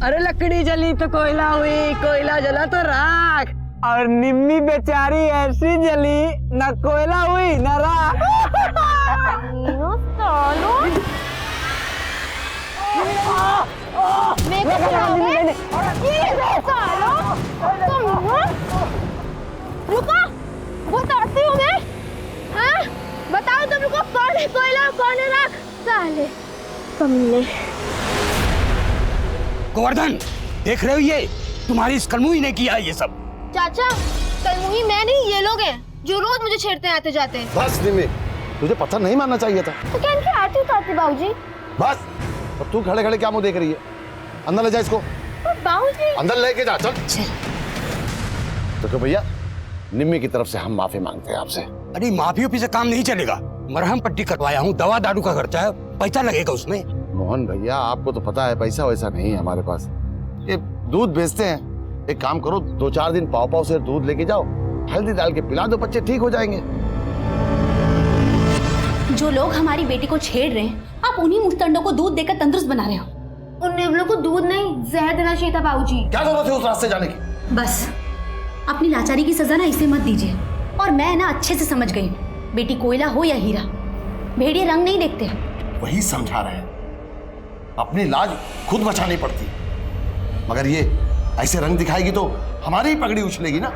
अरे लकड़ी जली तो कोयला हुई, कोयला जला तो राख, और निम्मी बेचारी ऐसी जली, न कोयला हुई न राख। रुको, बताती हूँ मैं। हाँ, बताओ तुम लोग कौन है कोयला कौन है राख? साले कमीने। गोवर्धन, देख रहे हो ये तुम्हारी इस कलमुही ने किया ये सब। चाचा, कलमुही मैं नहीं, ये लोग हैं जो रोज मुझे छेड़ते हैं आते जाते हैं। बस निम्मी, तुझे पत्थर नहीं मारना चाहिए था। तो क्या इनकी आरती उतारती बाबूजी? बस, और तू खड़े खड़े क्या मुंह देख रही है? अंदर ले जा इसको। बाबूजी अंदर लेके जा, चल। तो क्यों भैया, निम्मी की तरफ से हम माफी मांगते हैं आपसे। अरे माफी ओफी से काम नहीं चलेगा। मरहम पट्टी करवाया हूँ, दवा दारू का खर्चा है, पैसा लगेगा उसमें। मोहन भैया, आपको तो पता है पैसा वैसा नहीं है हमारे पास। ये दूध बेचते हैं, एक काम करो, 2-4 दिन पाव पाव से दूध लेके जाओ, हल्दी डाल के पिला दो, बच्चे ठीक हो जाएंगे। जो लोग हमारी बेटी को छेड़ रहे हैं, आप उन्हीं मुस्तंडों को दूध देकर तंदुरुस्त बना रहे हो। उन नेवलों को दूध नहीं, जहर देना चाहिए था बाबूजी। क्या जरूरत है उस रास्ते जाने की? बस अपनी लाचारी की सजा ना इसे मत दीजिए। और मैं ना अच्छे से समझ गई, बेटी कोयला हो या हीरा, भेड़िए रंग नहीं देखते। वही समझा रहे हैं, अपनी लाज खुद बचानी पड़ती, मगर ये ऐसे रंग दिखाएगी तो हमारी ही पगड़ी उछलेगी ना।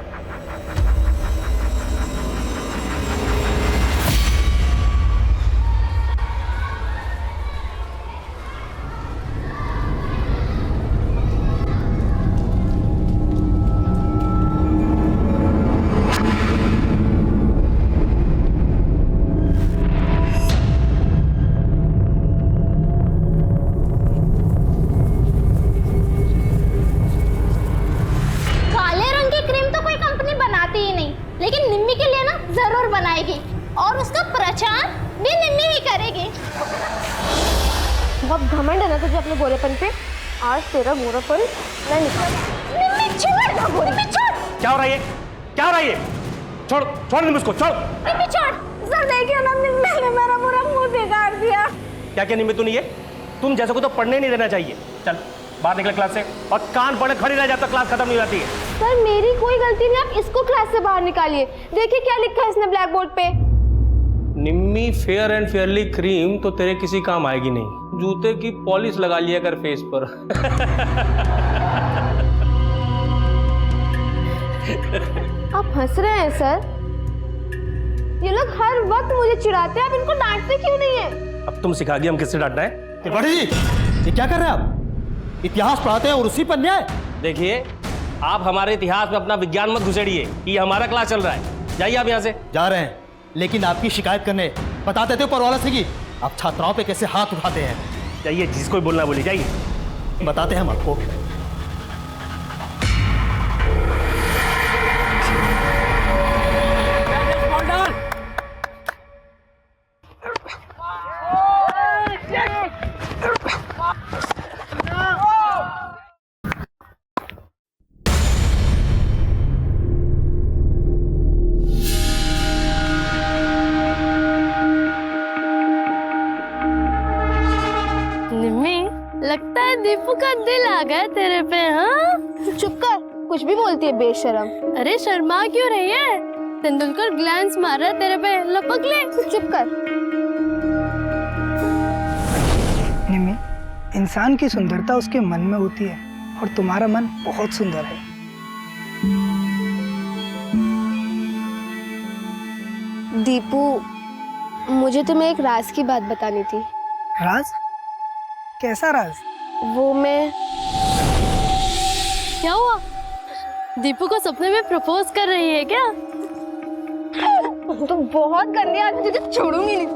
लेकिन निम्मी के लिए ना जरूर बनाएगी, और उसका प्रचार भी निम्मी ही करेगी। बहुत घमंड है ना तुझे अपने गोरेपन पे। आज तेरा गोरापन मैं निकालूंगी। निम्मी छोड़ ना, निम्मी छोड़। क्या हो रहा है ये? क्या हो रहा है ये? छोड़, छोड़ निम्मी उसको, छोड़। निम्मी छोड़। सर देखिए ना, निम्मी ने मेरा पूरा मुंह बिगाड़ दिया। क्या क्या निम्मी, तू नहीं है? तुम जैसे को तो पढ़ने नहीं देना चाहिए। चल बाहर निकल क्लास से, और कान पड़े खड़ी रह जाता, क्लास खत्म नहीं होती है। सर मेरी कोई गलती नहीं, आप इसको क्लास से बाहर निकालिए। देखिए क्या लिखा है इसने ब्लैक बोर्ड पे। निम्मी फेयर एंड फेयरली क्रीम तो तेरे किसी काम आएगी नहीं। जूते की पॉलिश लगा लिया कर फेस पर। आप हंस रहे हैं सर? ये लोग हर वक्त मुझे चिढ़ाते हैं, आप इनको डांटते क्यों नहीं है? अब तुम सिखा दिया हम किससे डांटना है। त्रिपाठी जी, ये क्या कर रहे हैं आप? इतिहास पढ़ाते हैं और उसी पर न्याय। देखिए, आप हमारे इतिहास में अपना विज्ञान मत घुसेड़िए कि हमारा क्लास चल रहा है। जाइए आप यहाँ से। जा रहे हैं, लेकिन आपकी शिकायत करने बता देते ऊपर वाला से कि आप छात्राओं पे कैसे हाथ उठाते हैं। जाइए, जिसको भी बोलना बोलिए, जाइए। बताते हैं हम आपको। लगता है दीपू का दिल आ गया तेरे पे। हाँ चुप कर, कुछ भी बोलती है बेशरम। अरे शर्मा क्यों रही है? तेंदुलकर ग्लैंस मार रहा है तेरे पे, लपक ले। चुप कर। निम्मी, इंसान की सुंदरता उसके मन में होती है, और तुम्हारा मन बहुत सुंदर है। दीपू, मुझे तुम्हें एक राज की बात बतानी थी। राज? कैसा राज? वो मैं... क्या हुआ? दीपू को सपने में प्रपोज कर रही है क्या? तो बहुत गंदी आदमी, तुझे छोड़ूंगी नहीं।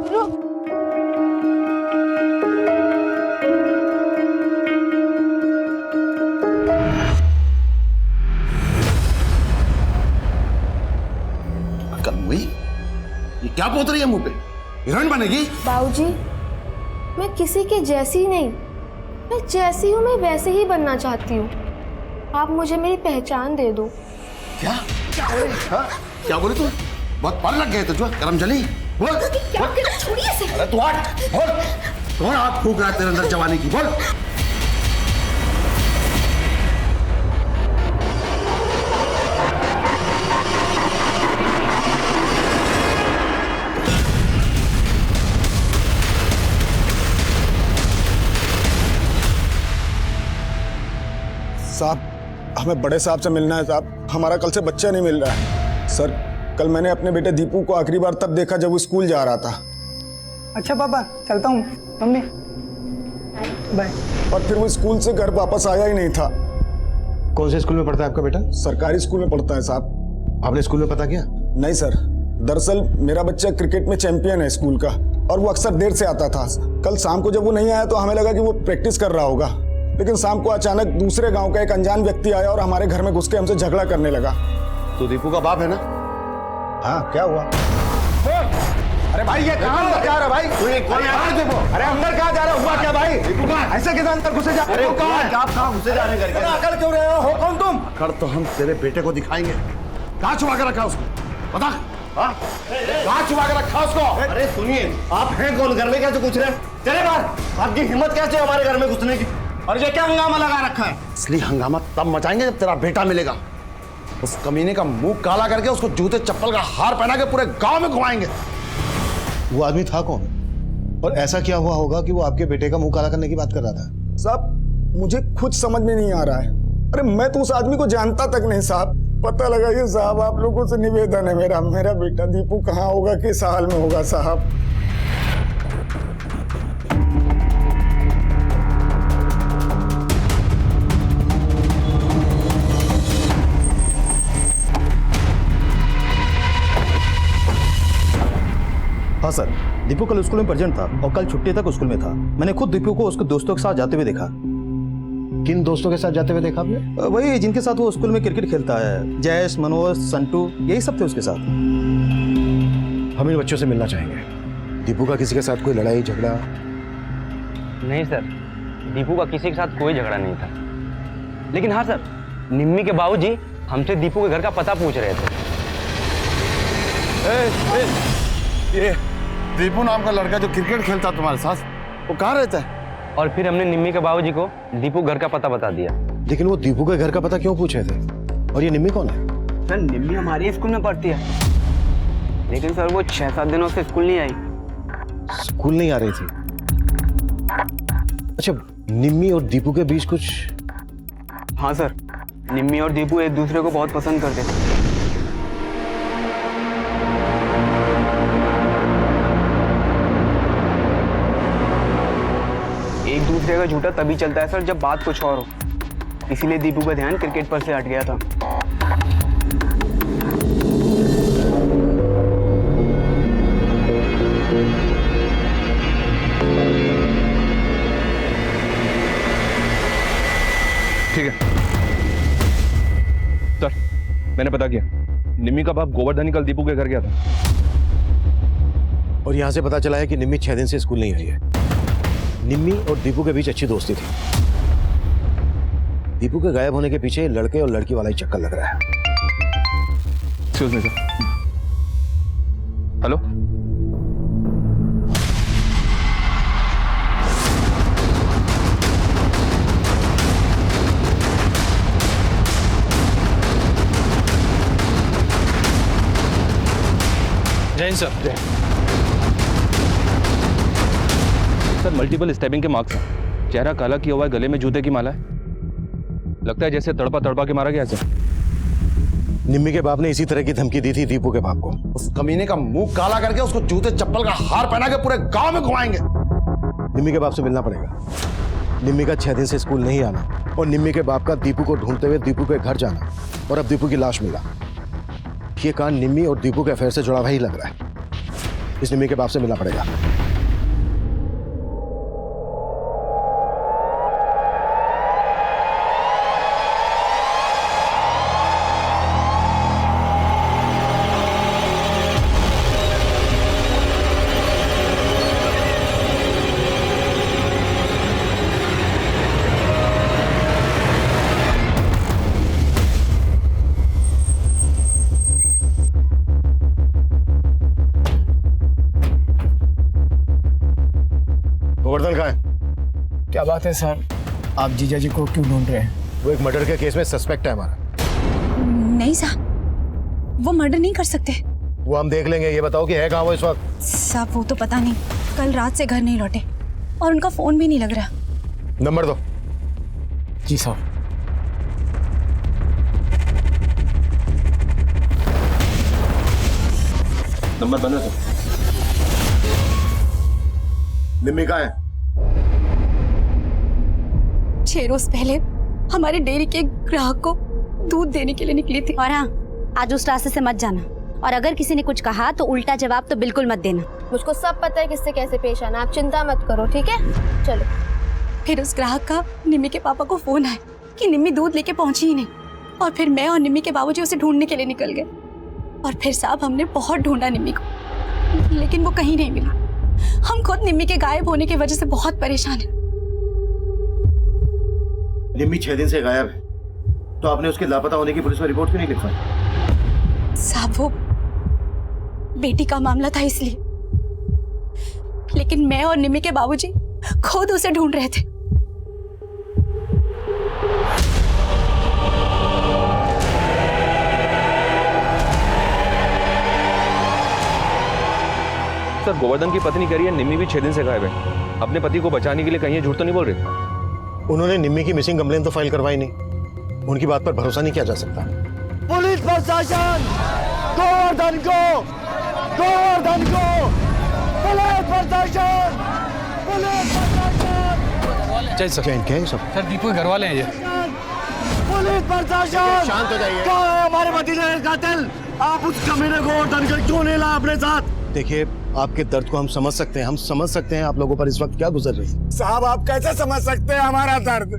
कलमुही, ये क्या पोत रही है मुंह पे? हीरोइन बनेगी? बाबूजी, मैं किसी के जैसी नहीं, मैं जैसी हूँ मैं वैसे ही बनना चाहती हूँ। आप मुझे मेरी पहचान दे दो। क्या? क्या बोले तू? बहुत पर लग गए तुझे, करम जली। बोल। छोड़िए से। अरे तू हट, बोल। कौन आग फूक रहा है तेरे अंदर जवानी की? बोल। साहब हमें बड़े साहब से मिलना है साहब, हमारा कल से बच्चा नहीं मिल रहा है। सर कल मैंने अपने बेटे दीपू को आखिरी बार तब देखा जब वो स्कूल जा रहा था। अच्छा पापा चलता हूँ, मम्मी बाय। और फिर वो स्कूल से घर वापस आया ही नहीं था। कौन से स्कूल में पढ़ता है आपका बेटा? सरकारी स्कूल में पढ़ता है साहब। आपने स्कूल में पता किया? नहीं सर, दरअसल मेरा बच्चा क्रिकेट में चैंपियन है स्कूल का और वो अक्सर देर से आता था। कल शाम को जब वो नहीं आया तो हमें लगा कि वो प्रैक्टिस कर रहा होगा, लेकिन शाम को अचानक दूसरे गांव का एक अनजान व्यक्ति आया और हमारे घर में घुस के हमसे झगड़ा करने लगा। तो दीपू का बाप है ना? हाँ क्या हुआ? अरे भाई ये कहाँ जा रहा भाई? अरे अंदर कहाँ जा रहा? हुआ क्या भाई? ऐसे कैसे अंदर घुसे जा? अरे कहाँ घुसे जा रहे हैं? अकड़ क्यों रहे हो कौन तुम? अकड़ तो हम तेरे बेटे को दिखाएंगे। कहाँ छुपा के रखा उसको बता? हाँ कहाँ छुपा के रखा उसको? अरे सुनिए, आप हैं कौन? घर में कैसे घुस रहे? चले बाहर। आपकी हिम्मत कैसे हमारे घर में घुसने की? और ये क्या हंगामा लगा रखा है? असली हंगामा तब मचाएंगे जब तेरा बेटा मिलेगा। उस कमीने का मुंह काला करके उसको जूते चप्पल का हार पहना के पूरे गांव में घुमाएंगे। वो आदमी था कौन? और ऐसा क्या हुआ होगा कि वो आपके बेटे का मुंह काला करने की बात कर रहा था? साहब मुझे खुद समझ में नहीं आ रहा है। अरे मैं तो उस आदमी को जानता तक नहीं साहब। पता लगा ये साहब, आप लोगों से निवेदन है मेरा बेटा दीपू कहाँ होगा, किस हाल में होगा साहब। हाँ सर, दीपू कल स्कूल में प्रेजेंट था और कल छुट्टी तक स्कूल में था। मैंने खुद दीपू को उसके दोस्तों के साथ जाते हुए देखा। किन दोस्तों के साथ जाते हुए देखा आपने? वही जिनके साथ वो स्कूल में क्रिकेट खेलता है, जयेश, मनोज, संटू, यही सब थे उसके साथ। हम इन बच्चों से मिलना चाहेंगे। दीपू का किसी के साथ कोई लड़ाई झगड़ा? नहीं सर, दीपू का किसी के साथ कोई झगड़ा नहीं था। लेकिन हाँ सर, निम्मी के बाबूजी हमसे दीपू के घर का पता पूछ रहे थे। ये दीपू नाम का लड़का जो क्रिकेट खेलता तुम्हारे साथ, वो कहाँ रहता है? और फिर हमने निम्मी के बाबूजी को दीपू घर का पता बता दिया। लेकिन वो दीपू के घर का पता क्यों पूछे थे? और ये निम्मी कौन है? सर निम्मी हमारे स्कूल में पढ़ती है, लेकिन सर वो 6-7 दिनों से स्कूल नहीं आई। स्कूल नहीं आ रही थी? अच्छा, निम्मी और दीपू के बीच कुछ? हाँ सर, निम्मी और दीपू एक दूसरे को बहुत पसंद करते थे। एक दूसरे का झूठा तभी चलता है सर जब बात कुछ और हो, इसीलिए दीपू का ध्यान क्रिकेट पर से हट गया था। ठीक है सर, मैंने पता किया। निम्मी का बाप गोवर्धन कल दीपू के घर गया था। और यहां से पता चला है कि निम्मी 6 दिन से स्कूल नहीं आई है। निम्मी और दीपू के बीच अच्छी दोस्ती थी। दीपू के गायब होने के पीछे लड़के और लड़की वाला ही चक्कर लग रहा है। Excuse me sir. हेलो, जय सर। सर मल्टीपल स्टैबिंग के मार्क्स हैं। चेहरा काला किया हुआ है, गले में जूते की माला है। लगता है जैसे तड़पा तड़पा के मारा गया सर। निम्मी के बाप ने इसी तरह की धमकी दी थी दीपू के बाप को। उस कमीने का मुंह काला करके उसको जूते चप्पल का हार पहना के पूरे गांव में घुमाएंगे। निम्मी के बाप से मिलना पड़ेगा। निम्मी का 6 दिन से स्कूल नहीं आना और निम्मी के बाप का दीपू को ढूंढते हुए दीपू के घर जाना और अब दीपू की लाश मिला, ये कांड निम्मी और दीपू के अफेयर से जुड़ा हुआ ही लग रहा है। इस निम्मी के बाप से मिलना पड़ेगा। गोवर्धन कहाँ है? क्या बात है सर, आप जीजा जी को क्यों ढूंढ रहे हैं? वो एक मर्डर के केस में सस्पेक्ट है हमारा। नहीं साहब, वो मर्डर नहीं कर सकते। वो हम देख लेंगे। ये बताओ कि है कहाँ वो इस वक्त? साहब वो तो पता नहीं, कल रात से घर नहीं लौटे और उनका फोन भी नहीं लग रहा। नंबर दो। जी साहब। नंबर बंद है सर। निम्मी कहाँ है? 6 रोज पहले हमारे डेयरी के ग्राहक को दूध देने के लिए निकली थी। और हाँ, आज उस रास्ते से मत जाना, और अगर किसी ने कुछ कहा तो उल्टा जवाब तो बिल्कुल मत देना। मुझको सब पता है किससे कैसे पेश आना, आप चिंता मत करो, ठीक है? चलो। फिर उस ग्राहक का निम्मी के पापा को फोन आया कि निम्मी दूध लेके पहुंची ही नहीं, और फिर मैं और निम्मी के बाबूजी उसे ढूंढने के लिए निकल गए। और फिर साहब हमने बहुत ढूंढा निम्मी को, लेकिन वो कहीं नहीं मिला। हम खुद निम्मी के गायब होने की वजह से बहुत परेशान हैं। निम्मी 6 दिन से गायब है, तो आपने उसके लापता होने की पुलिस में रिपोर्ट क्यों नहीं लिखवाई? साहब वो बेटी का मामला था इसलिए, लेकिन मैं और निम्मी के बाबूजी खुद उसे ढूंढ रहे थे। सर गोवर्धन की पत्नी कह रही है निम्मी भी 6 दिन से गायब है। अपने पति को बचाने के लिए कहीं ये झूठ तो नहीं बोल रहे? उन्होंने निम्मी की मिसिंग कंप्लेन तो फाइल करवाई नहीं, उनकी बात पर भरोसा नहीं किया जा सकता। पुलिस प्रशासन गोवर्धन को, गोवर्धन को, पुलिस प्रशासन, पुलिस प्रशासन। जय सर। क्या है सब? सर दीपू के घर वाले हैं ये। पुलिस प्रशासन शांत हो जाइए। कहाँ है हमारे भतीजे का कातिल? आप उस कमीने गोवर्धन को क्यों नहीं लाए अपने साथ? देखिए, आपके दर्द को हम समझ सकते हैं, हम समझ सकते हैं आप लोगों पर इस वक्त क्या गुजर रही है। साहब आप कैसे समझ सकते हैं हमारा दर्द?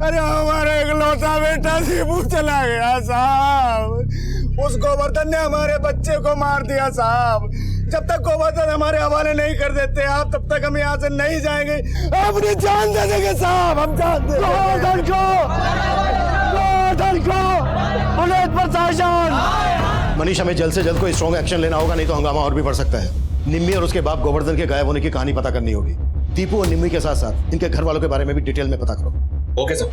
अरे हमारा इकलौता बेटा दीपू चला गया साहब। उस गोवर्धन ने हमारे बच्चे को मार दिया साहब। जब तक गोवर्धन हमारे हवाले नहीं कर देते आप, तब तक हम यहाँ से नहीं जाएंगे। अपनी जान दे देंगे साहब, हम जान दे गोवर्धन को, गोवर्धन को, पुलिस प्रशासन। मनीष, हमें जल्द से जल्द कोई स्ट्रॉन्ग एक्शन लेना होगा, नहीं तो हंगामा और भी बढ़ सकता है। निम्मी और उसके बाप गोवर्धन के गायब होने की कहानी पता करनी होगी। दीपू और निम्मी के साथ साथ इनके घर वालों के बारे में भी डिटेल में पता करो। Okay sir.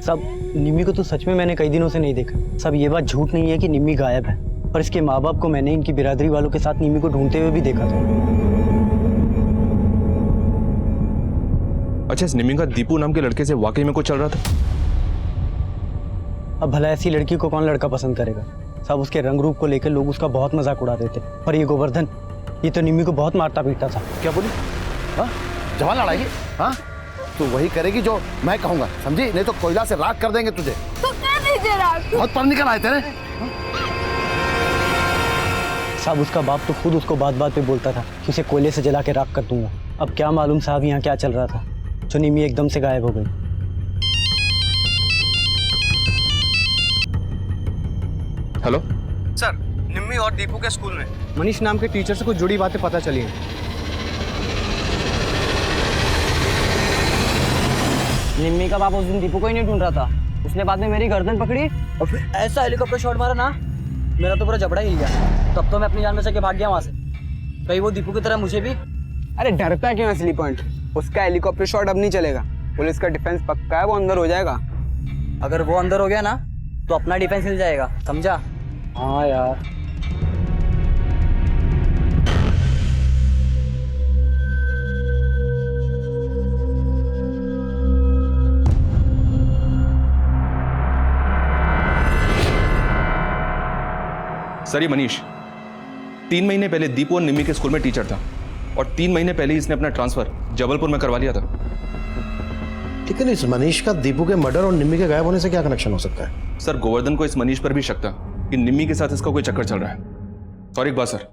सब निम्मी को तो सच में मैंने कई दिनों से नहीं देखा। सब ये बात झूठ नहीं है कि निम्मी गायब है, और इसके माँ बाप को मैंने इनकी बिरादरी वालों के साथ निम्मी को ढूंढते हुए भी देखा था। अच्छा, इस निम्मी का दीपू नाम के लड़के से वाकई में कुछ चल रहा था? अब भला ऐसी लड़की को कौन लड़का पसंद करेगा? सब उसके रंग रूप को लेकर लोग उसका बहुत मजाक उड़ाते थे। और ये गोवर्धन, ये तो निम्मी को बहुत मारता पीटता था। क्या बोली? हाँ, जवान लड़ाई? हाँ, तू वही करेगी जो मैं कहूंगा, समझी? नहीं तो कोयला से राख कर देंगे तुझे। तो कर दीजिए राख। बहुत पर निकल आए तेरे। साहब उसका बाप तो खुद उसको बात बात पे बोलता था कि उसे कोयले से जला के राख कर दूंगा। अब क्या मालूम साहब यहाँ क्या चल रहा था, जो निम्मी एकदम से गायब हो गई। हेलो सर, निम्मी और दीपू के स्कूल में मनीष नाम के टीचर से कुछ जुड़ी बातें पता चली हैं। निम्मी का बाप उस दिन दीपू को ही नहीं ढूंढ रहा था, उसने बाद में मेरी गर्दन पकड़ी और फिर ऐसा हेलीकॉप्टर शॉट मारा ना, मेरा तो पूरा जबड़ा हिल गया। तब तो मैं अपनी जान बचा के भाग गया वहां से। कहीं वो दीपू की तरह मुझे भी। अरे डरता क्यों असली पॉइंट? उसका हेलीकॉप्टर शॉट अब नहीं चलेगा। पुलिस का डिफेंस पक्का है, वो अंदर हो जाएगा। अगर वो अंदर हो गया ना तो अपना डिफेंस हिल जाएगा, समझा? हाँ यार। सर ये मनीष 3 महीने पहले दीपू और निम्मी के स्कूल में टीचर था, और 3 महीने पहले ही इसने अपना ट्रांसफर जबलपुर में करवा लिया था। लेकिन इस मनीष का दीपू के मर्डर और निम्मी के गायब होने से क्या कनेक्शन हो सकता है? सर गोवर्धन को इस मनीष पर भी शक था कि निम्मी के साथ इसका कोई चक्कर चल रहा है। और एक बात सर,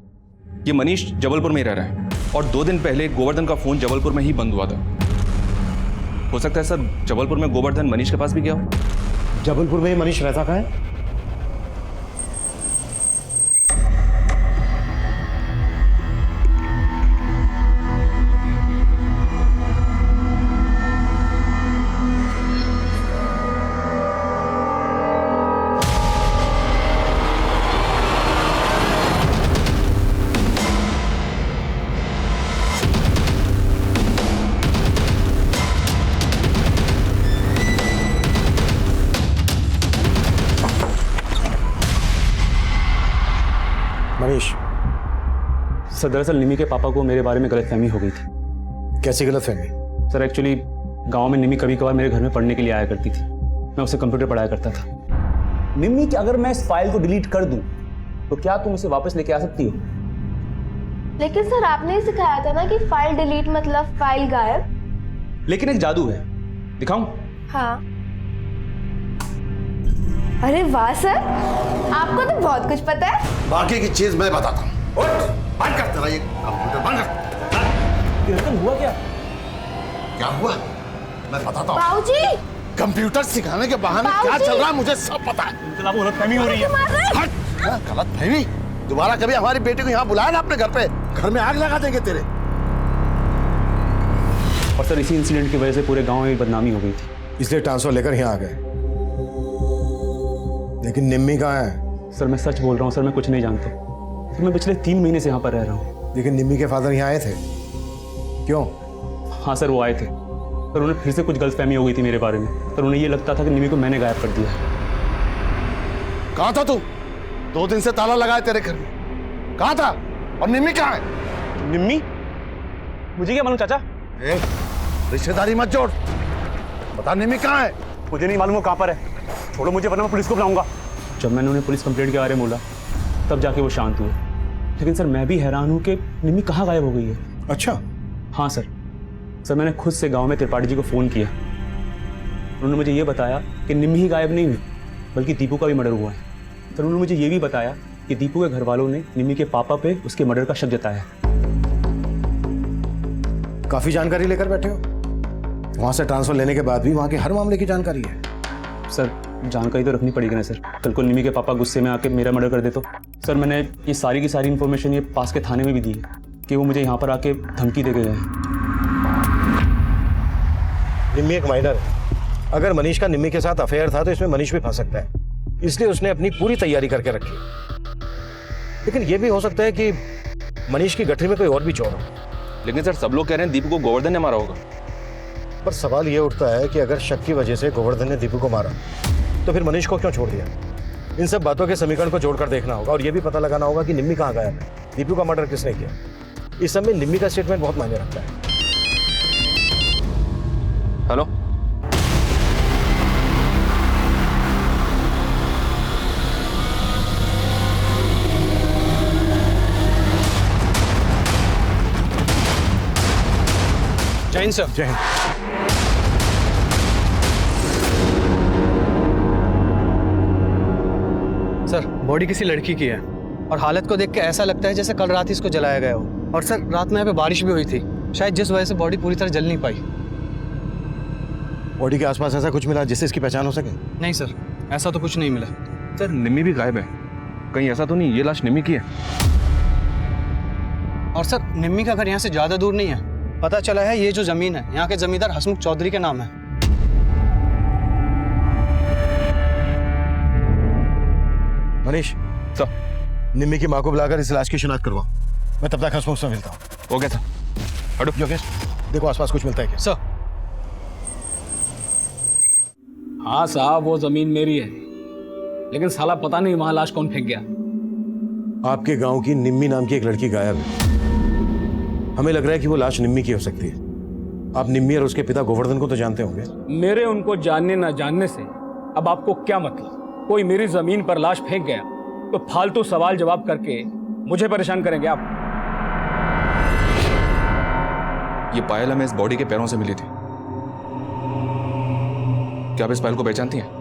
ये मनीष जबलपुर में ही रह रहा है, और 2 दिन पहले गोवर्धन का फोन जबलपुर में ही बंद हुआ था। हो सकता है सर जबलपुर में गोवर्धन मनीष के पास भी गया हो। जबलपुर में मनीष रहता कहाँ है? मनीष, सर दरअसल निम्मी के पापा को मेरे बारे में गलतफहमी हो गई थी। कैसी गलतफहमी? सर एक्चुअली गांव में निम्मी कभी कभार मेरे घर में पढ़ने के लिए आया करती थी। मैं उसे कंप्यूटर पढ़ाया करता था। निम्मी कि अगर मैं इस फाइल को डिलीट कर दूं तो क्या तुम इसे वापस लेके आ सकती हो? लेकिन सर आपने ही सिखाया था ना कि फाइल डिलीट मतलब फाइल गायब। लेकिन एक जादू है, दिखाऊं? हाँ। अरे वाह सर, आपको तो बहुत कुछ पता है। बाकी की चीज मैं बताता हूँ। बंद कर तेरा ये कंप्यूटर, बंद कर। हुआ क्या? क्या हुआ मैं बताता हूँ। बाबूजी, कंप्यूटर सिखाने के बहाने क्या चल रहा है मुझे सब पता है। गलतफहमी हो रही है। गलतफहमी? दोबारा कभी हमारी बेटी को यहाँ बुलाया ना अपने घर पे, घर में आग लगा देंगे तेरे। और सर इसी इंसिडेंट की वजह से पूरे गांव में बदनामी हो गई थी, इसलिए ट्रांसफर लेकर यहाँ आ गए। लेकिन निम्मी कहाँ है? सर मैं सच बोल रहा हूँ सर, मैं कुछ नहीं जानता। सर मैं पिछले 3 महीने से यहाँ पर रह रहा हूँ। लेकिन निम्मी के फादर यहाँ आए थे, क्यों? हाँ सर वो आए थे, पर उन्हें फिर से कुछ गलतफहमी हो गई थी मेरे बारे में। पर उन्हें ये लगता था कि निम्मी को मैंने गायब कर दिया। कहाँ था तू? 2 दिन से ताला लगाए तेरे घर में, कहाँ था? और निम्मी कहाँ है? निम्मी? मुझे क्या मालूम चाचा? रिश्तेदारी मत जोड़, बता निम्मी कहाँ है? मुझे नहीं मालूम वो कहाँ पर है, छोड़ो मुझे वरना मैं पुलिस को बुलाऊंगा। जब मैंने उन्हें पुलिस कंप्लेंट के बारे में बोला तब जाके वो शांत हुए। लेकिन सर मैं भी हैरान हूँ कि निम्मी कहाँ गायब हो गई है। अच्छा? हाँ सर मैंने खुद से गांव में त्रिपाठी जी को फ़ोन किया। उन्होंने मुझे ये बताया कि निम्मी ही गायब नहीं हुई बल्कि दीपू का भी मर्डर हुआ है। सर उन्होंने मुझे ये भी बताया कि दीपू के घर वालों ने निम्मी के पापा पे उसके मर्डर का शक जताया है। काफी जानकारी लेकर बैठे हो। वहां से ट्रांसफर लेने के बाद भी वहां के हर मामले की जानकारी है। सर जानकारी तो रखनी पड़ेगी ना सर, कल को निम्मी के पापा गुस्से में आके मेरा मर्डर कर दे तो। सर मैंने ये सारी की सारी इन्फॉर्मेशन ये पास के थाने में भी दी है कि वो मुझे यहाँ पर आके धमकी दे के गए हैं। निम्मी एक माइनर है, अगर मनीष का निम्मी के साथ अफेयर था तो इसमें मनीष भी फंस सकता है, इसलिए उसने अपनी पूरी तैयारी करके रखी। लेकिन यह भी हो सकता है कि मनीष की गठरी में कोई और भी चोर हो। लेकिन सर सब लोग कह रहे हैं दीपू को गोवर्धन ने मारा होगा। पर सवाल यह उठता है कि अगर शक की वजह से गोवर्धन ने दीपू को मारा तो फिर मनीष को क्यों छोड़ दिया? इन सब बातों के समीकरण को जोड़कर देखना होगा और यह भी पता लगाना होगा कि निम्मी कहाँ गायब है, दीपू का मर्डर किसने किया। इस समय निम्मी का स्टेटमेंट बहुत मायने रखता है। हेलो, जय हिंद सर। जय हिंद। सर बॉडी किसी लड़की की है और हालत को देख के ऐसा लगता है जैसे कल रात ही इसको जलाया गया हो। और सर रात में यहाँ पे बारिश भी हुई थी, शायद जिस वजह से बॉडी पूरी तरह जल नहीं पाई। बॉडी के आसपास ऐसा कुछ मिला जिससे इसकी पहचान हो सके? नहीं सर, ऐसा तो कुछ नहीं मिला। सर निम्मी भी गायब है, कहीं ऐसा तो नहीं ये लाश निम्मी की है? और सर निम्मी का घर यहाँ से ज्यादा दूर नहीं है, पता चला है ये जो जमीन है यहाँ के जमींदार हसमुख चौधरी के नाम है। मनीष सर, निम्मी की माँ को बुलाकर इस लाश की शिनाख्त करवाओ, मैं तब तक हसमुख से मिलता हूँ। Okay sir. हटो। योगेश देखो आसपास कुछ मिलता है क्या? सर। हाँ साहब वो जमीन मेरी है, लेकिन साला पता नहीं वहां लाश कौन फेंक गया। आपके गांव की निम्मी नाम की एक लड़की गायब है, हमें लग रहा है कि वो लाश निम्मी की हो सकती है। आप निम्मी और उसके पिता गोवर्धन को तो जानते होंगे। मेरे उनको जानने ना जानने से अब आपको क्या मतलब? कोई मेरी जमीन पर लाश फेंक गया तो फालतू सवाल जवाब करके मुझे परेशान करेंगे आप? ये पायल हमें इस बॉडी के पैरों से मिली थी, क्या आप इस पायल को पहचानती हैं?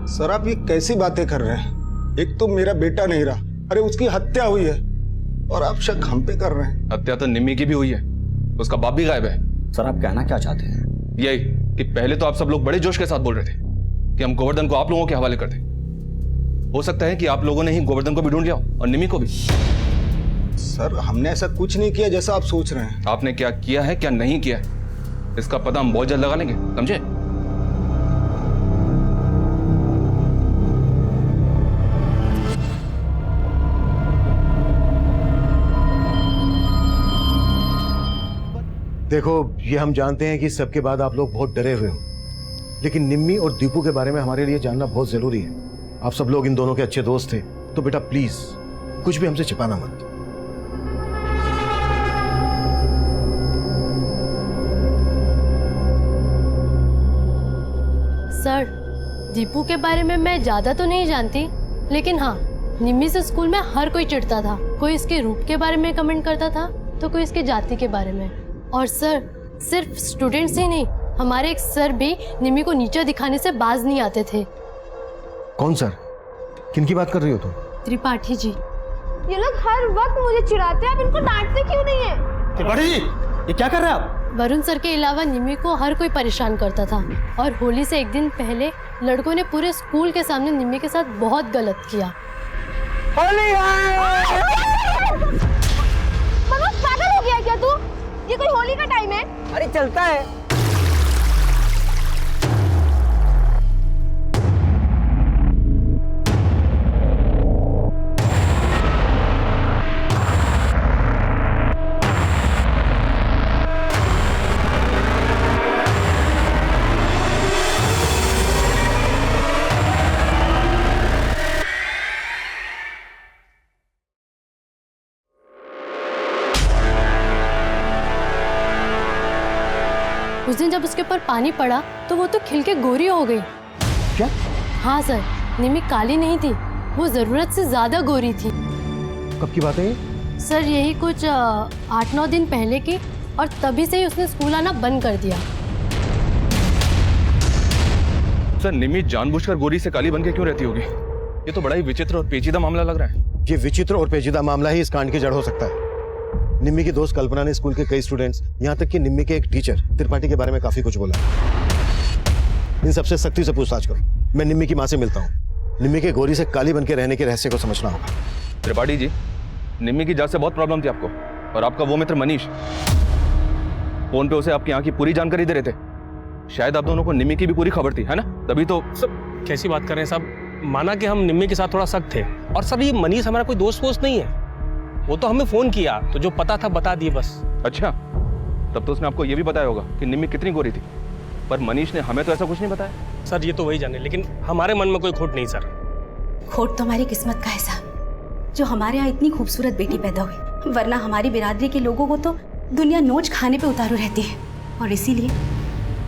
सर आप ये कैसी बातें कर रहे हैं? एक तो मेरा बेटा नहीं रहा, अरे उसकी हत्या हुई है और आप शक हम पे कर रहे हैं। हत्या तो निम्मी की भी हुई है, उसका बाप भी गायब है। सर आप कहना क्या चाहते हैं? यही कि पहले तो आप सब लोग बड़े जोश के साथ बोल रहे थे कि हम गोवर्धन को आप लोगों के हवाले कर दें। हो सकता है कि आप लोगों ने ही गोवर्धन को भी ढूंढ लिया और निम्मी को भी। सर हमने ऐसा कुछ नहीं किया जैसा आप सोच रहे हैं। आपने क्या किया है क्या नहीं किया है इसका पता हम बहुत जल्द लगा लेंगे, समझे? देखो, ये हम जानते हैं कि सबके बाद आप लोग बहुत डरे हुए हो, लेकिन निम्मी और दीपू के बारे में हमारे लिए जानना बहुत जरूरी है। आप सब लोग इन दोनों के अच्छे दोस्त थे, तो बेटा प्लीज कुछ भी हमसे छिपाना मत। सर, दीपू के बारे में मैं ज्यादा तो नहीं जानती, लेकिन हाँ, निम्मी से स्कूल में हर कोई चिढ़ता था। कोई इसके रूप के बारे में कमेंट करता था तो कोई इसके जाति के बारे में। और सर, सिर्फ स्टूडेंट्स ही नहीं, हमारे एक सर भी निम्मी को नीचे दिखाने से बाज नहीं आते थे। कौन सर? किनकी बात कर रही हो तुम? त्रिपाठी जी। ये लोग हर वक्त मुझे चिढ़ाते हैं, आप इनको डांटते क्यों नहीं है? त्रिपाठी जी, ये क्या कर रहे हैं आप? वरुण सर के अलावा निम्मी को हर कोई परेशान करता था, और होली से एक दिन पहले लड़कों ने पूरे स्कूल के सामने निम्मी के साथ बहुत गलत किया। होली है! मनोज, पागल हो गया क्या तू? ये कोई होली का टाइम है? अरे चलता है। उस दिन जब उसके ऊपर पानी पड़ा तो वो तो खिल के गोरी हो गई। क्या? हाँ सर, निम्मी काली नहीं थी, वो जरूरत से ज्यादा गोरी थी। कब की बात है ये? सर, यही कुछ 8-9 दिन पहले की, और तभी से ही उसने स्कूल आना बंद कर दिया। सर, निम्मी जानबूझकर गोरी से काली बन के क्यों रहती होगी? ये तो बड़ा ही विचित्र और पेचीदा मामला लग रहा है। ये विचित्र और पेचीदा मामला ही इस कांड की जड़ हो सकता है। निम्मी की दोस्त कल्पना ने स्कूल के कई स्टूडेंट्स, यहाँ तक कि निम्मी के एक टीचर त्रिपाठी के बारे में काफी कुछ बोला। इन सबसे सख्ती से पूछताछ करो। मैं निम्मी की माँ से मिलता हूँ। निम्मी के गोरी से काली बन के रहने के रहस्य को समझना होगा। त्रिपाठी जी, निम्मी की जात से बहुत प्रॉब्लम थी आपको, और आपका वो मित्र मनीष फोन पे उसे आपकी यहाँ की पूरी जानकारी दे रहे थे। शायद आप दोनों को निम्मी की भी पूरी खबर थी, है ना? तभी तो। सब कैसी बात कर रहे हैं साहब? माना कि हम निम्मी के साथ थोड़ा सख्त थे, और सर ये मनीष हमारा कोई दोस्त वोस्त नहीं है। वो तो हमें फोन किया तो जो पता था बता दिए बस। अच्छा, तब तो उसने आपको ये भी बताया होगा कि निम्मी कितनी गोरी थी, पर मनीष ने हमें तो ऐसा कुछ नहीं बताया। सर, ये तो वही जाने, लेकिन हमारे मन में कोई खोट नहीं सर। खोट तो हमारी किस्मत का है साहब, जो हमारे यहाँ इतनी खूबसूरत बेटी पैदा हुई, वरना हमारी बिरादरी के लोगों को तो दुनिया नोच खाने पे उतारू रहती है। और इसीलिए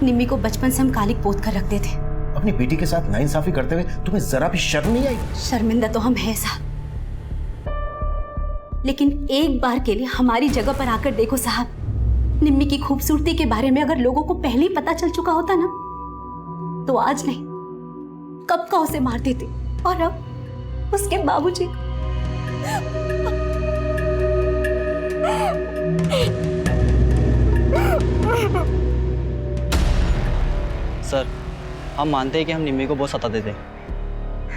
निम्मी को बचपन से हम कालिक पोत कर रखते थे। अपनी बेटी के साथ नाइंसाफी करते हुए तुम्हें जरा भी शर्म नहीं आई? शर्मिंदा तो हम हैं साहब, लेकिन एक बार के लिए हमारी जगह पर आकर देखो साहब, निम्मी की खूबसूरती के बारे में अगर लोगों को पहले ही पता चल चुका होता ना, तो आज नहीं कब का उसे मार देते। और अब उसके बाबूजी सर, हम मानते हैं कि हम निम्मी को बहुत सताते थे,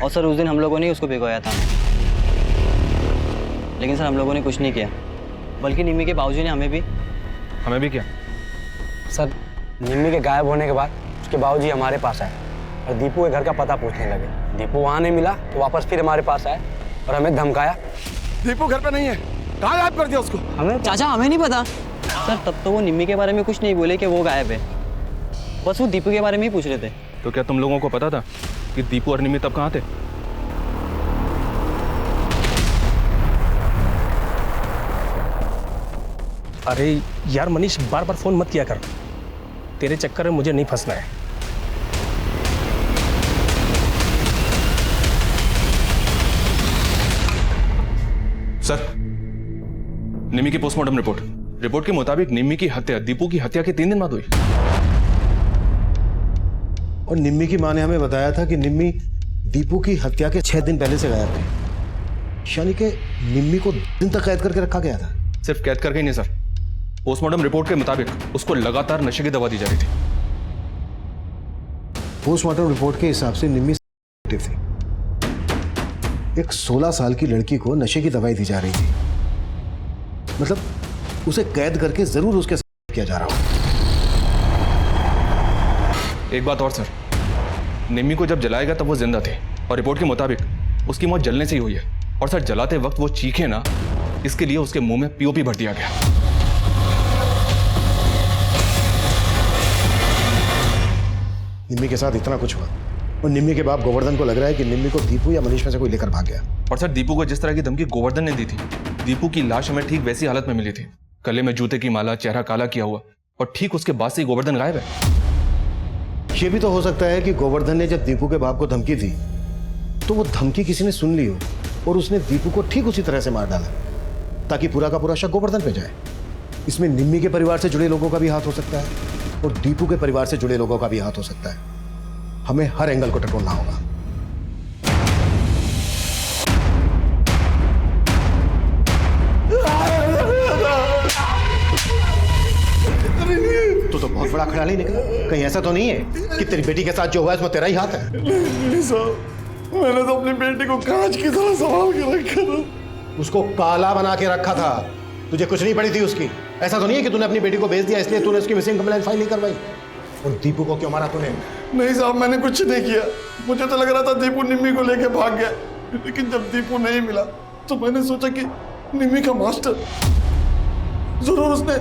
और सर उस दिन हम लोगों ने उसको भिगोया था, लेकिन सर हम लोगों ने कुछ नहीं किया, बल्कि निम्मी के बाबूजी ने हमें भी क्या? सर, निम्मी के गायब होने के बाद उसके बाबूजी हमारे पास आए और दीपू के घर का पता पूछने लगे। दीपू वहाँ नहीं मिला तो वापस फिर हमारे पास आए और हमें धमकाया। दीपू घर पे नहीं है, कहाँ गायब कर दिया उसको? चाचा हमें नहीं पता सर। तब तो वो निम्मी के बारे में कुछ नहीं बोले कि वो गायब है, बस वो दीपू के बारे में ही पूछ रहे थे। तो क्या तुम लोगों को पता था कि दीपू और निम्मी तब कहाँ थे? अरे यार मनीष, बार बार फोन मत किया कर, तेरे चक्कर में मुझे नहीं फंसना है। सर, निम्मी की पोस्टमार्टम रिपोर्ट के मुताबिक निम्मी की हत्या दीपू की हत्या के 3 दिन बाद हुई। और निम्मी की माँ ने हमें बताया था कि निम्मी दीपू की हत्या के 6 दिन पहले से गायब थी, यानी कि निम्मी को दिन तक कैद करके रखा गया था। सिर्फ कैद करके ही नहीं सर, पोस्टमार्टम रिपोर्ट के मुताबिक उसको लगातार नशे की दवा दी जा रही थी। पोस्टमार्टम रिपोर्ट के हिसाब से निम्मी थी। एक 16 साल की लड़की को नशे की दवाई दी जा रही थी, मतलब उसे कैद करके जरूर उसके साथ किया जा रहा हो। एक बात और सर, निम्मी को जब जलाएगा तब वो जिंदा थे, और रिपोर्ट के मुताबिक उसकी मौत जलने से ही हुई है। और सर, जलाते वक्त वो चीखे ना, इसके लिए उसके मुंह में पीओपी भर दिया गया। निम्मी के साथ इतना कुछ हुआ और निम्मी के बाप गोवर्धन को लग रहा है कि निम्मी को दीपू या मनीष में से कोई लेकर भाग गया। और सर दीपू को जिस तरह की धमकी गोवर्धन ने दी थी, दीपू की लाश हमें ठीक वैसी हालत में मिली थी, गले में जूते की माला, चेहरा काला किया हुआ, और ठीक उसके बाद से ही गोवर्धन गायब है। ये भी तो हो सकता है कि गोवर्धन ने जब दीपू के बाप को धमकी दी तो वो धमकी किसी ने सुन ली हो और उसने दीपू को ठीक उसी तरह से मार डाला ताकि पूरा का पूरा शक गोवर्धन पे जाए। इसमें निम्मी के परिवार से जुड़े लोगों का भी हाथ हो सकता है और दीपू के परिवार से जुड़े लोगों का भी हाथ हो सकता है। हमें हर एंगल को टटोलना होगा। तो बहुत बड़ा खिलाड़ी निकला। कहीं ऐसा तो नहीं है कि तेरी बेटी के साथ जो हुआ है उसमें तेरा ही हाथ है? नहीं साहब, मैंने तो अपनी बेटी को कांच की तरह संभाल के रखा था। उसको काला बना के रखा था। तुझे कुछ नहीं पड़ी थी उसकी। ऐसा तो नहीं है कि तूने अपनी बेटी को बेच दिया इसलिए तूने उसकी मिसिंग कंप्लेंट फाइल नहीं करवाई। और दीपू को क्यों मारा तूने? नहीं साहब, मैंने कुछ नहीं किया। मुझे तो लग रहा था दीपू निम्मी को लेके भाग गया, लेकिन जब दीपू नहीं मिला तो मैंने सोचा कि निम्मी का मास्टर जरूर उसने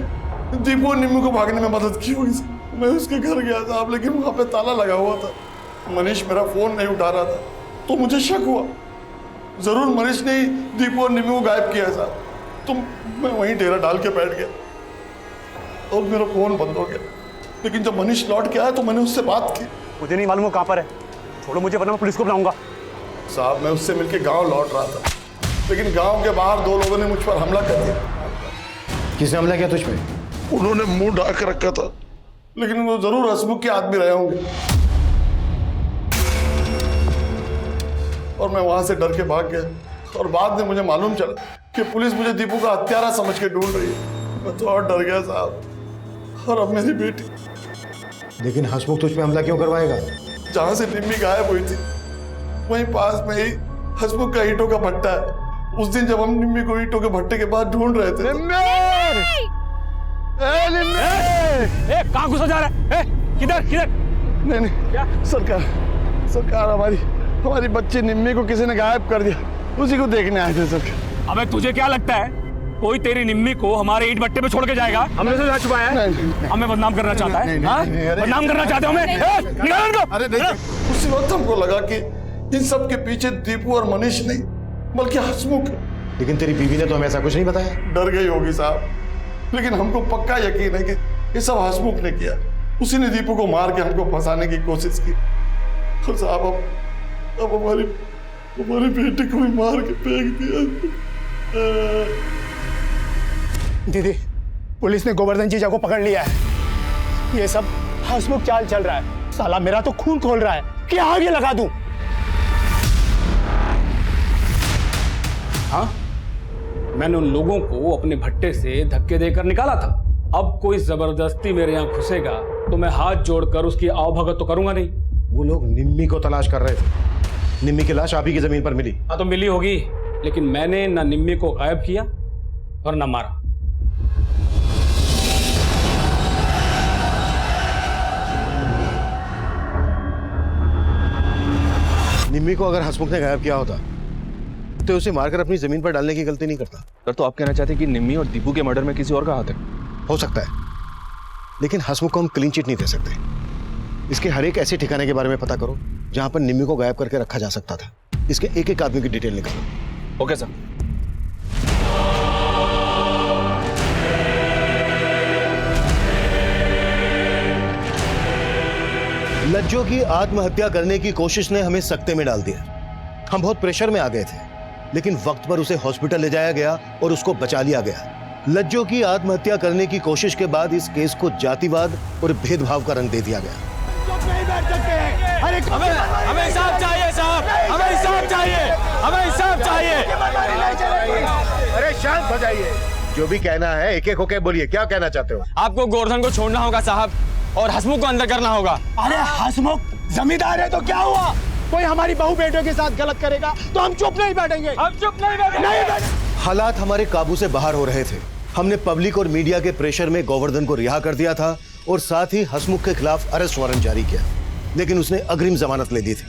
दीपू और निम्मी को भागने में मदद की होगी। मैं उसके घर गया साहब, लेकिन वहां पे ताला लगा हुआ था। मनीष मेरा फोन नहीं उठा रहा था तो मुझे शक हुआ जरूर मनीष ने ही दीपू और निम्मी को गायब किया साहब। तो मैं वहीं डेरा डाल के बैठ गया और मेरा फोन बंद हो गया। लेकिन जब मनीष लौट के आया तो मैंने उससे बात की। मुझे नहीं मालूम वो कहाँ पर है, छोड़ो मुझे वरना मैं पुलिस को बुलाऊंगा। साहब मैं उससे मिलके गांव लौट रहा था, लेकिन गांव के बाहर दो लोगों ने मुझ पर हमला कर दिया। किसने हमला किया तुझ पे? उन्होंने मुंह ढाक रखा था, लेकिन वो जरूर हसमुख के आदमी रहे होंगे। और मैं वहां से डर के भाग गया और बाद में मुझे मालूम चला कि पुलिस मुझे दीपू का हत्यारा समझ के ढूंढ रही है। मैं तो और डर गया साहब। और अब मेरी बेटी। लेकिन हसमुख तुझ पे हमला क्यों करवाएगा? जहां से निम्मी गायब हुई थी वहीं पास में ही हसमुख का ईंटों का भट्टा है। उस दिन जब हम निम्मी को ईंटों के भट्टे के पास ढूंढ रहे थे। कहाँ घुसा जा रहा है? किधर किधर? नहीं क्या सरकार हमारी बच्ची निम्मी को किसी ने गायब कर दिया, उसी को देखने आए थे सरकार। अबे तुझे क्या लगता है कोई तेरी निम्मी को हमारे ईंट भट्टे पे छोड़ के जाएगा? हमने से जा छुपाया है? हमें बदनाम करना चाहता है? बदनाम करना चाहते हो हमें? निकाल इनको। अरे देखिए, उसी वक्त हमको लगा कि इन सब के पीछे दीपू और मनीष नहीं बल्कि हसमुख है। लेकिन तेरी बीवी ने तो हमें ऐसा कुछ नहीं बताया। अब डर गई होगी साहब, लेकिन हमको पक्का यकीन है कि ये सब हसमुख ने किया। उसी ने दीपू को मार के हमको फंसाने की कोशिश की। और साहब अब हमारी बेटी को भी मार के फेंक दिया। दीदी, पुलिस ने गोवर्धन जीजा को पकड़ लिया है। ये सब हसमुख चाल चल रहा है। साला मेरा तो खून खोल रहा है कि आगे लगा दूं। हाँ, मैंने उन लोगों को अपने भट्टे से धक्के देकर निकाला था। अब कोई जबरदस्ती मेरे यहाँ घुसेगा तो मैं हाथ जोड़कर उसकी आवभगत तो करूंगा नहीं। वो लोग निम्मी को तलाश कर रहे थे। निम्मी की लाश आप ही की जमीन पर मिली। हाँ तो मिली होगी, लेकिन मैंने ना निम्मी को गायब किया और ना मारा। निम्मी को अगर हसमुख ने गायब किया होता तो उसे मारकर अपनी जमीन पर डालने की गलती नहीं करता। सर तो आप कहना चाहते हैं कि निम्मी और दीपू के मर्डर में किसी और का हाथ है? हो सकता है, लेकिन हसमुख को हम क्लीन चिट नहीं दे सकते। इसके हर एक ऐसे ठिकाने के बारे में पता करो जहां पर निम्मी को गायब करके रखा जा सकता था। इसके एक एक आदमी की डिटेल निकालो। Okay sir. लज्जो की आत्महत्या करने की कोशिश ने हमें सकते में डाल दिया। हम बहुत प्रेशर में आ गए थे, लेकिन वक्त पर उसे हॉस्पिटल ले जाया गया और उसको बचा लिया गया। लज्जो की आत्महत्या करने की कोशिश के बाद इस केस को जातिवाद और भेदभाव का रंग दे दिया गया। हमें इंसाफ चाहिए साहब, हमें इंसाफ चाहिए, हमें इंसाफ चाहिए। अरे शांत हो जाइए, जो भी कहना है एक एक होके बोलिए। क्या कहना चाहते हो? आपको गोवर्धन को छोड़ना होगा साहब और हसमुख को अंदर करना होगा। अरे हसमुख जमींदार है तो क्या हुआ? कोई हमारी बहू बेटियों के साथ गलत करेगा तो हम चुप नहीं बैठेंगे। हम चुप नहीं बैठेंगे। हालात हमारे काबू से बाहर हो रहे थे। हमने पब्लिक और मीडिया के प्रेशर में गोवर्धन को रिहा कर दिया था और साथ ही हसमुख के खिलाफ अरेस्ट वारंट जारी किया, लेकिन उसने अग्रिम जमानत ले ली थी।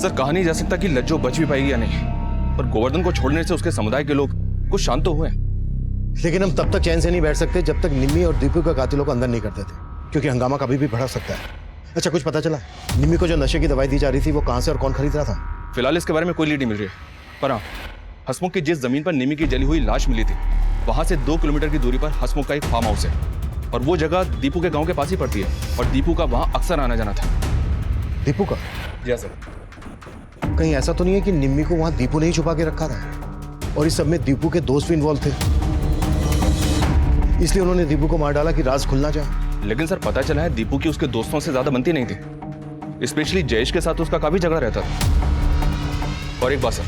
सर कहा नहीं जा सकता कि लज्जो बच भी पाएगी या नहीं, पर गोवर्धन को छोड़ने से उसके समुदाय के लोग कुछ शांत तो हुए। लेकिन हम तब तक चैन से नहीं बैठ सकते जब तक निम्मी और दीपू का कातिलों को अंदर नहीं कर देते, क्योंकि हंगामा कभी भी बढ़ सकता है। अच्छा, कुछ पता चला निम्मी को जो नशे की दवाई दी जा रही थी वो कहाँ से और कौन खरीद रहा था? फिलहाल इसके बारे में कोई लीड नहीं मिल रही है, पर हाँ, हसमुख की जिस जमीन पर निम्मी की जली हुई लाश मिली थी वहां से 2 किलोमीटर की दूरी पर हसमुख का एक फार्म हाउस है, और वो जगह दीपू के गांव के पास ही पड़ती है, और दीपू का वहां अक्सर आना जाना था। दीपू का? जी सर। कहीं ऐसा तो नहीं है कि निम्मी को वहां दीपू ने ही छुपा के रखा था और इस सब में दीपू के दोस्त भी इन्वॉल्व थे, इसलिए उन्होंने दीपू को मार डाला कि राज खुलना जाए? लेकिन सर पता चला है दीपू की उसके दोस्तों से ज्यादा बनती नहीं थी, स्पेशली जयेश के साथ उसका काफी झगड़ा रहता था। और एक बात सर,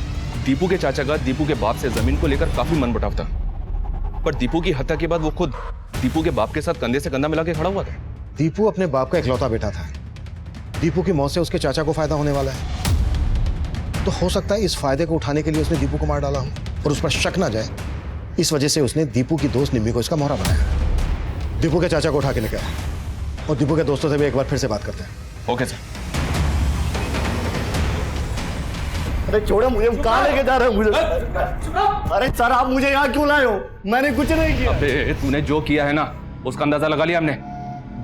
दीपू के चाचा का दीपू के बाप से जमीन को लेकर काफी मनमुटाव था, पर दीपू की हत्या के बाद वो खुद दीपू के बाप के साथ कंधे से कंधा मिला के खड़ा हुआ था। दीपू अपने बाप का इकलौता बेटा था, दीपू की मौत से उसके चाचा को फायदा होने वाला है, तो हो सकता है इस फायदे को उठाने के लिए उसने दीपू को मार डाला हो और उस पर शक ना जाए, इस वजह से उसने दीपू की दोस्त निम्मी को इसका मोहरा बनाया। दीपू के चाचा को उठा के लेकर आया और दीपू के दोस्तों से भी एक बार फिर से बात करते हैं। Okay sir. अरे छोड़ो मुझे, कहाँ लेके जा रहे हो मुझे? अरे सर आप मुझे यहाँ क्यों लाए हो? मैंने कुछ नहीं किया। अबे तूने जो किया है ना उसका अंदाजा लगा लिया हमने।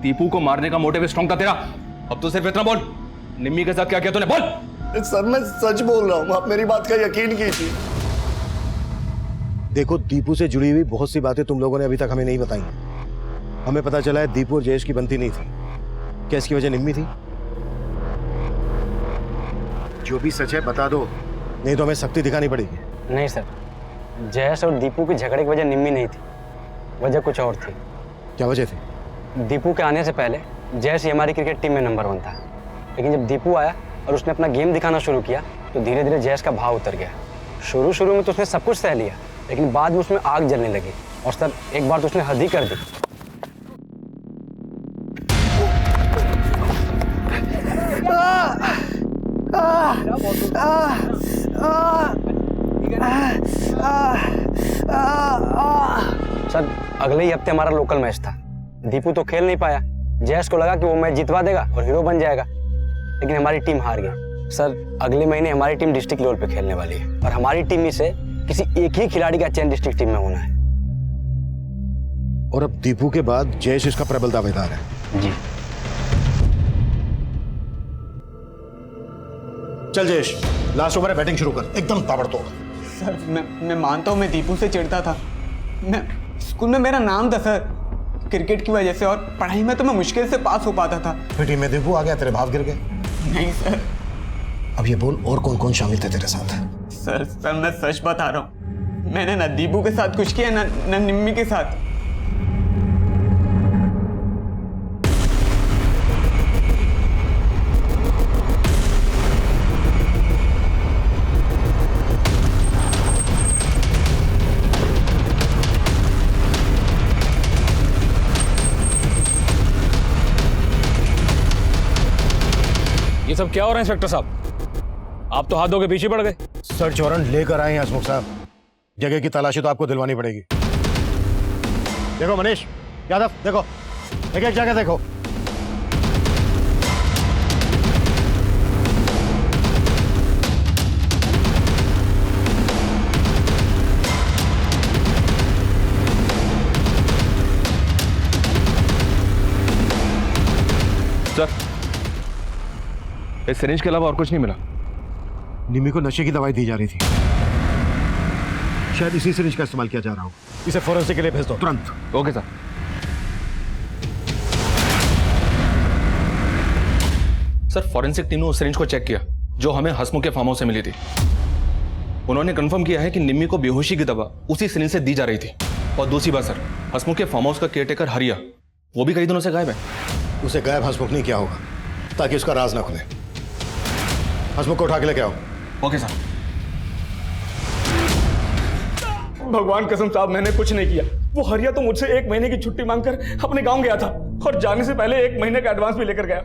दीपू को मारने का मोटिव स्ट्रॉन्ग था तेरा, अब तो सिर्फ इतना बोल, निम्मी के साथ क्या किया तूने, बोल। सर मैं सच बोल रहा हूँ, आप मेरी बात का यकीन कीजिए। देखो, दीपू से जुड़ी हुई बहुत सी बातें तुम लोगों ने अभी तक हमें नहीं बताई। हमें पता चला है दीपू और जयेश की बनती नहीं थी। क्या इसकी वजह निम्मी थी? जो भी सच है बता दो, नहीं तो हमें सख्ती दिखानी पड़ेगी। नहीं सर, जयेश और दीपू की झगड़े की वजह निम्मी नहीं थी, वजह कुछ और थी। क्या वजह थी? दीपू के आने से पहले जयेश ही हमारी क्रिकेट टीम में नंबर 1 था, लेकिन जब दीपू आया और उसने अपना गेम दिखाना शुरू किया तो धीरे धीरे जयेश का भाव उतर गया। शुरू में तो उसने सब कुछ सह लिया, लेकिन बाद में उसमें आग जलने लगी और सर एक बार तो उसने हद ही कर दी। सर अगले ही हफ्ते हमारा लोकल मैच था, दीपू तो खेल नहीं पाया। जयेश को लगा कि वो मैच जितवा देगा और हीरो बन जाएगा, लेकिन हमारी टीम हार गई। सर अगले महीने हमारी टीम डिस्ट्रिक्ट लेवल पे खेलने वाली है और हमारी टीम में से किसी एक ही खिलाड़ी का चयन डिस्ट्रिक्ट टीम में होना है। और अब दीपू के बाद जयेश इसका प्रबल दावेदार है। जी। चल जयेश, लास्ट ओवर है, बैटिंग शुरू कर, एकदम ताबड़तोड़। सर मैं मानता हूँ मैं दीपू से चिढ़ता था। मैं स्कूल में मेरा नाम था सर क्रिकेट की वजह से, और पढ़ाई में तो मैं मुश्किल से पास हो पाता था। फिर टीम में दीपू आ गया, तेरे भाव गिर गए? नहीं सर। अब ये बोल, और कौन कौन शामिल थे तेरे साथ? सर मैं सच बता रहा हूँ, मैंने ना दीपू के साथ कुछ किया ना निम्मी के साथ। ये सब क्या हो रहा है इंस्पेक्टर साहब? आप तो हाथों के पीछे पड़ गए। सर्च वारंट लेकर आए हैं हसमुख साहब, जगह की तलाशी तो आपको दिलवानी पड़ेगी। देखो मनीष यादव, देखो एक एक जगह देखो। सर इस सिरिंज के अलावा और कुछ नहीं मिला। निम्मी को नशे की दवाई दी जा रही थी, शायद इसी सिरिंज का इस्तेमाल किया जा रहा हो। इसे फोरेंसिक के लिए भेज दो तुरंत। Okay sir. Sir forensic team ने उस सिरिंज को चेक किया जो हमें हसमुख के फार्म हाउस से मिली थी। उन्होंने कंफर्म किया है कि निम्मी को बेहोशी की दवा उसी सिरिंज से दी जा रही थी। और दूसरी बात सर, हसमुख के फार्म हाउस का केयरटेकर हरिया, वो भी कई दिनों से गायब है। उसे गायब हसमुख नहीं किया होगा ताकि उसका राज ना खुले। हसमुख को उठा के लेके आओ। Okay sir. भगवान कसम साहब मैंने कुछ नहीं किया। वो हरिया तो मुझसे 1 महीने की छुट्टी मांगकर अपने गांव गया था और जाने से पहले 1 महीने का एडवांस भी लेकर गया,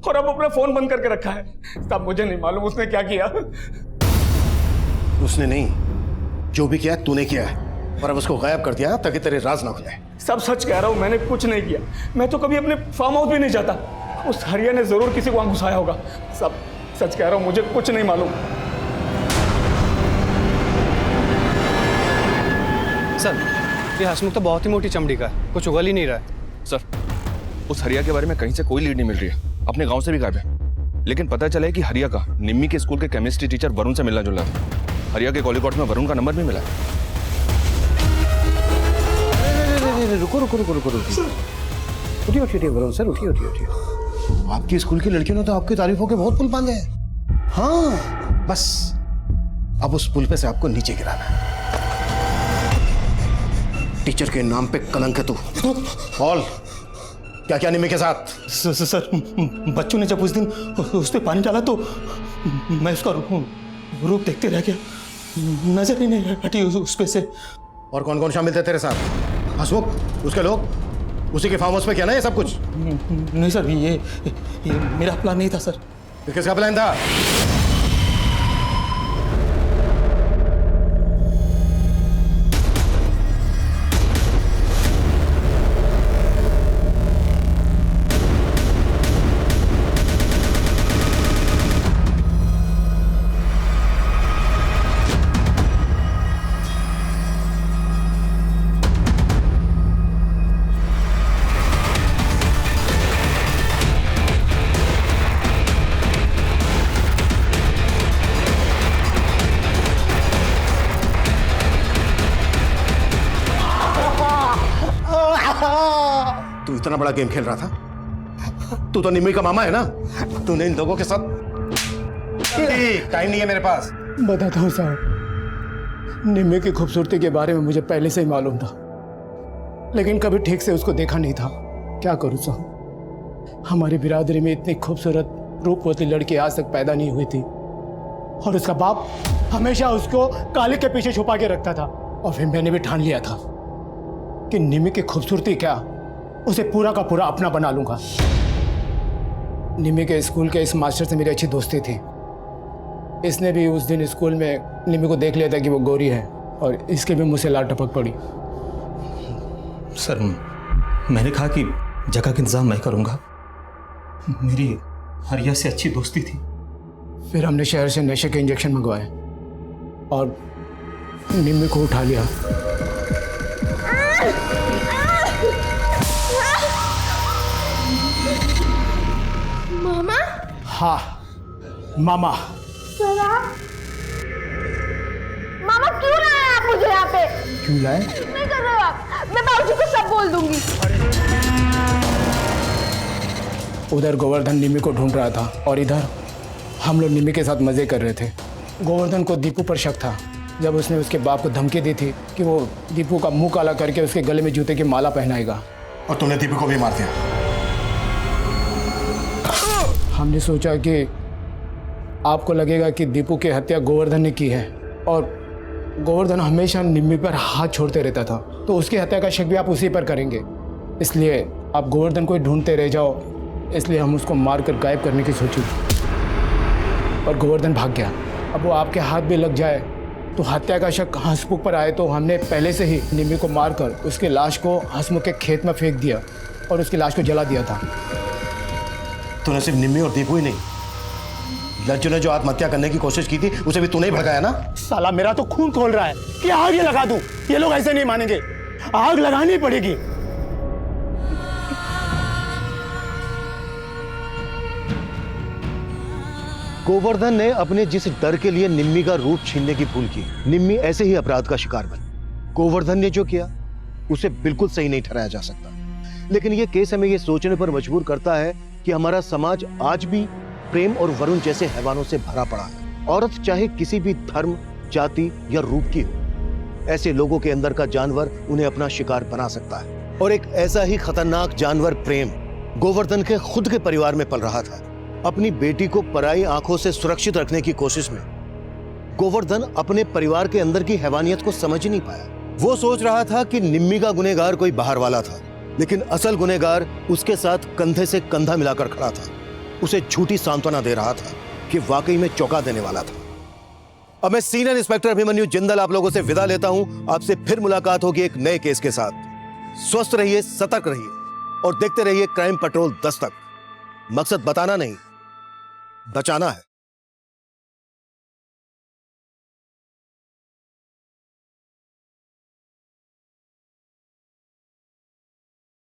और अब अपना फोन बंद करके रखा है। साहब मुझे नहीं मालूम उसने क्या किया। उसने नहीं, जो भी किया तूने किया है, और अब उसको गायब कर दिया ताकि तेरे राज ना खुले। सब सच कह रहा हूं, मैंने कुछ नहीं किया। मैं तो कभी अपने फार्म हाउस भी नहीं जाता। उस हरिया ने जरूर किसी को वहां घुसाया होगा। सब सच कह रहा हूं, मुझे कुछ नहीं मालूम। सर ये हसमुख तो बहुत ही मोटी चमड़ी का है, कुछ उगल ही नहीं रहा है। सर, उस हरिया के बारे में कहीं से कोई लीड नहीं मिल रही है, अपने गांव से भी गायब है। लेकिन पता चला है कि हरिया का निम्मी के स्कूल के केमिस्ट्री टीचर वरुण से मिलना जुलना था। हरिया के कॉलिकॉट में वरुण का नंबर भी मिला है। रुको रुको रुको रुको रुको, उठिए उठिए वरुण सर, उठिए उठिए उठिए। आपकी स्कूल की लड़कियों ने तो आपकी तारीफों के बहुत पुल बांधे हैं। हाँ, बस अब उस पुल पे से आपको नीचे गिराना है। टीचर के नाम पे कलंक है तू। बोल, क्या क्या निम्मी के साथ? सर, बच्चों ने जब उस दिन उस पे पानी डाला तो मैं उसका रूप देखते रह गया, नजर ही नहीं हटी उस पे से। और कौन कौन शामिल थे तेरे साथ? हसमुख, उसके लोग, उसी के फार्म हाउस पे क्या ना ये सब कुछ? नहीं सर, ये मेरा प्लान नहीं था सर। तो किसका प्लान था? तू इतना बड़ा गेम खेल रहा था? तू तो निम्मी का मामा है ना? तूने इन लोगों के साथ? टाइम नहीं है मेरे पास। बताता हूँ साहब, निम्मी की खूबसूरती के बारे में मुझे पहले से ही मालूम था, लेकिन कभी ठीक से उसको देखा नहीं था। क्या करूँ साहब, हमारी बिरादरी में इतनी खूबसूरत रूपवती लड़की आज तक पैदा नहीं हुई थी, और उसका बाप हमेशा उसको काले के पीछे छुपा के रखता था। और फिर मैंने भी ठान लिया था कि निम्मी की खूबसूरती क्या, उसे पूरा का पूरा अपना बना लूंगा। निम्मी के स्कूल के इस मास्टर से मेरी अच्छी दोस्ती थी। इसने भी उस दिन स्कूल में निम्मी को देख लिया था कि वो गोरी है, और इसके भी मुंह से लाल टपक पड़ी। सर, मैंने कहा कि जगह का इंतजाम मैं करूंगा, मेरी हरिया से अच्छी दोस्ती थी। फिर हमने शहर से नशे के इंजेक्शन मंगवाए और निम्मी को उठा लिया। मामा? हाँ, मामा। मामा क्यों लाए आप मुझे यहाँ पे? क्यों लाए? नहीं कर रहे हो आप, मैं बाबूजी को सब बोल दूंगी। उधर गोवर्धन निम्मी को ढूंढ रहा था, और इधर हम लोग निम्मी के साथ मजे कर रहे थे। गोवर्धन को दीपू पर शक था, जब उसने उसके बाप को धमकी दी थी कि वो दीपू का मुंह काला करके उसके गले में जूते की माला पहनाएगा। और तूने दीपू को भी मार दिया। हमने सोचा कि आपको लगेगा कि दीपू की हत्या गोवर्धन ने की है, और गोवर्धन हमेशा निम्मी पर हाथ छोड़ते रहता था, तो उसकी हत्या का शक भी आप उसी पर करेंगे। इसलिए आप गोवर्धन को ही ढूंढते रह जाओ, इसलिए हम उसको मारकर गायब करने की सोची। और गोवर्धन भाग गया। अब वो आपके हाथ भी लग जाए तो हत्या का शक हसमुख पर आए, तो हमने पहले से ही निम्मी को मारकर उसकी लाश को हसमुख के खेत में फेंक दिया और उसकी लाश को जला दिया था। तूने सिर्फ निम्मी और दीपू ही नहीं, लज्जू ने जो आत्महत्या करने की कोशिश की थी उसे भी तूने ही भड़काया ना? साला मेरा तो खून खोल रहा है कि आग ये लगा दूं। ये लोग ऐसे नहीं मानेंगे, आग लगानी पड़ेगी। गोवर्धन ने अपने जिस डर के लिए निम्मी का रूप छीनने की भूल की, निम्मी ऐसे ही अपराध का शिकार बनी। गोवर्धन ने जो किया उसे बिल्कुल सही नहीं ठहराया जा सकता, लेकिन यह केस हमें यह सोचने पर मजबूर करता है कि हमारा समाज आज भी प्रेम और वरुण जैसे हैवानों से भरा पड़ा है। औरत चाहे किसी भी धर्म, जाति या रूप की हो, ऐसे लोगों के अंदर का जानवर उन्हें अपना शिकार बना सकता है। और एक ऐसा ही खतरनाक जानवर प्रेम गोवर्धन के खुद के परिवार में पल रहा था। अपनी बेटी को पराई आंखों से सुरक्षित रखने की कोशिश में गोवर्धन अपने परिवार के अंदर की हैवानियत को समझ नहीं पाया। वो सोच रहा था कि निम्मी का गुनहगार कोई बाहर वाला था, लेकिन असल गुनहगार उसके साथ कंधे से कंधा मिलाकर खड़ा था, उसे झूठी सांत्वना दे रहा था कि वाकई में चौंका देने वाला था। अब मैं सीनियर इंस्पेक्टर अभिमन्यु जिंदल आप लोगों से विदा लेता हूं। आपसे फिर मुलाकात होगी एक नए केस के साथ। स्वस्थ रहिए, सतर्क रहिए और देखते रहिए क्राइम पेट्रोल 10 तक। मकसद बताना नहीं, बचाना है।